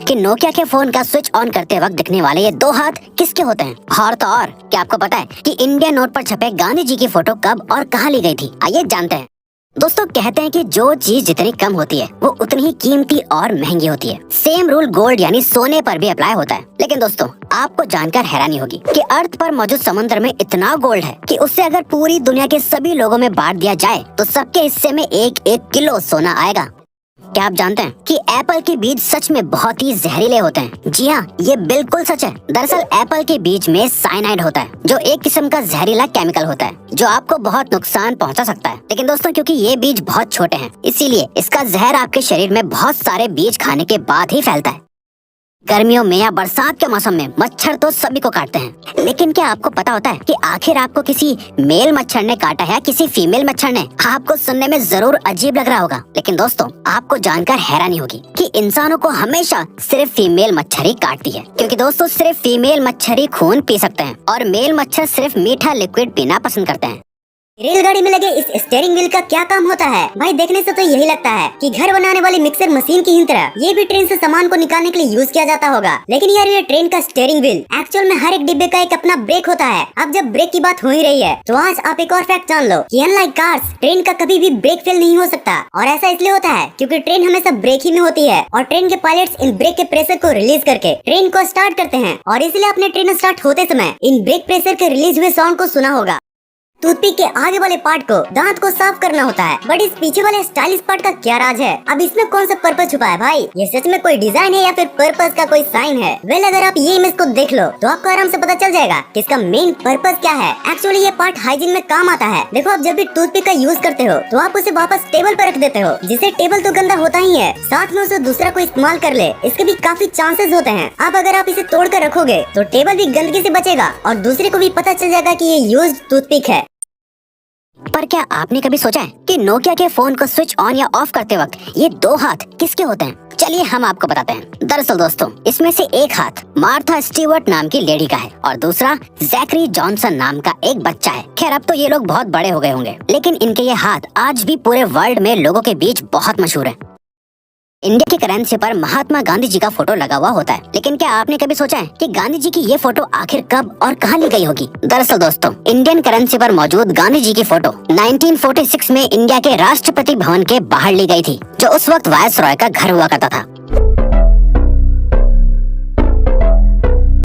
कि नोकिया के फोन का स्विच ऑन करते वक्त दिखने वाले ये दो हाथ किसके होते हैं। और तो और क्या आपको पता है कि इंडियन नोट पर छपे गांधी जी की फोटो कब और कहां ली गई थी? आइए जानते हैं। दोस्तों, कहते हैं कि जो चीज जितनी कम होती है वो उतनी ही कीमती और महंगी होती है। सेम रूल गोल्ड यानी सोने पर भी अप्लाई होता है। लेकिन दोस्तों, आपको जानकर हैरानी होगी कि अर्थ पर मौजूद समुद्र में इतना गोल्ड है कि उससे अगर पूरी दुनिया के सभी लोगों में बांट दिया जाए तो सबके हिस्से में 1-1 किलो सोना आएगा। क्या आप जानते हैं कि एप्पल के बीज सच में बहुत ही जहरीले होते हैं? जी हाँ, ये बिल्कुल सच है। दरअसल एप्पल के बीज में साइनाइड होता है, जो एक किस्म का जहरीला केमिकल होता है जो आपको बहुत नुकसान पहुंचा सकता है। लेकिन दोस्तों, क्योंकि ये बीज बहुत छोटे हैं, इसीलिए इसका जहर आपके शरीर में बहुत सारे बीज खाने के बाद ही फैलता है। गर्मियों में या बरसात के मौसम में मच्छर तो सभी को काटते हैं, लेकिन क्या आपको पता होता है कि आखिर आपको किसी मेल मच्छर ने काटा है या किसी फीमेल मच्छर ने? आपको सुनने में जरूर अजीब लग रहा होगा, लेकिन दोस्तों आपको जानकर हैरानी होगी कि इंसानों को हमेशा सिर्फ फीमेल मच्छर ही काटती है। क्योंकि दोस्तों, सिर्फ फीमेल मच्छर ही खून पी सकते हैं और मेल मच्छर सिर्फ मीठा लिक्विड पीना पसंद करते हैं। रेलगाड़ी में लगे इस स्टीयरिंग व्हील का क्या काम होता है? भाई देखने से तो यही लगता है कि घर बनाने वाली मिक्सर मशीन की ही तरह ये भी ट्रेन से सामान को निकालने के लिए यूज किया जाता होगा। लेकिन यार, ये ट्रेन का स्टीयरिंग व्हील एक्चुअल में हर एक डिब्बे का एक अपना ब्रेक होता है। अब जब ब्रेक की बात हो ही रही है तो आज आप एक और फैक्ट जान लो कि अनलाइक कार्स, ट्रेन का कभी भी ब्रेक फेल नहीं हो सकता। और ऐसा इसलिए होता है क्योंकि ट्रेन हमेशा ब्रेक ही में होती है और ट्रेन के पायलट्स इन ब्रेक के प्रेशर को रिलीज करके ट्रेन को स्टार्ट करते हैं। और इसलिए आपने ट्रेन स्टार्ट होते समय इन ब्रेक प्रेशर के रिलीज हुए साउंड को सुना होगा। टूथपिक के आगे वाले पार्ट को दांत को साफ करना होता है, बट इस पीछे वाले स्टाइलिश पार्ट का क्या राज है? अब इसमें कौन सा पर्पस छुपा है भाई? ये सच में कोई डिजाइन है या फिर पर्पस का कोई साइन है? वेल, अगर आप ये इमेज को देख लो तो आपको आराम से पता चल जाएगा कि इसका मेन पर्पस क्या है। एक्चुअली ये पार्ट हाइजीन में काम आता है। देखो, आप जब भी टूथपिक का यूज करते हो तो आप उसे वापस टेबल पर रख देते हो, जिससे टेबल तो गंदा होता ही है, साथ में उसे दूसरा कोई इस्तेमाल कर ले, इसके भी काफी चांसेस होते हैं। अब अगर आप इसे तोड़ कर रखोगे तो टेबल भी गंदगी से बचेगा और दूसरे को भी पता चल जाएगा कि ये यूज्ड टूथपिक है। पर क्या आपने कभी सोचा है कि नोकिया के फोन को स्विच ऑन या ऑफ करते वक्त ये दो हाथ किसके होते हैं? चलिए हम आपको बताते हैं। दरअसल दोस्तों, इसमें से एक हाथ मार्था स्टीवर्ट नाम की लेडी का है और दूसरा जैकरी जॉनसन नाम का एक बच्चा है। खैर, अब तो ये लोग बहुत बड़े हो गए होंगे, लेकिन इनके ये हाथ आज भी पूरे वर्ल्ड में लोगों के बीच बहुत मशहूर है। इंडिया की करेंसी पर महात्मा गांधी जी का फोटो लगा हुआ होता है, लेकिन क्या आपने कभी सोचा है कि गांधी जी की ये फोटो आखिर कब और कहां ली गई होगी? दरअसल दोस्तों, इंडियन करेंसी पर मौजूद गांधी जी की फोटो 1946 में इंडिया के राष्ट्रपति भवन के बाहर ली गई थी, जो उस वक्त वायसरॉय का घर हुआ करता था।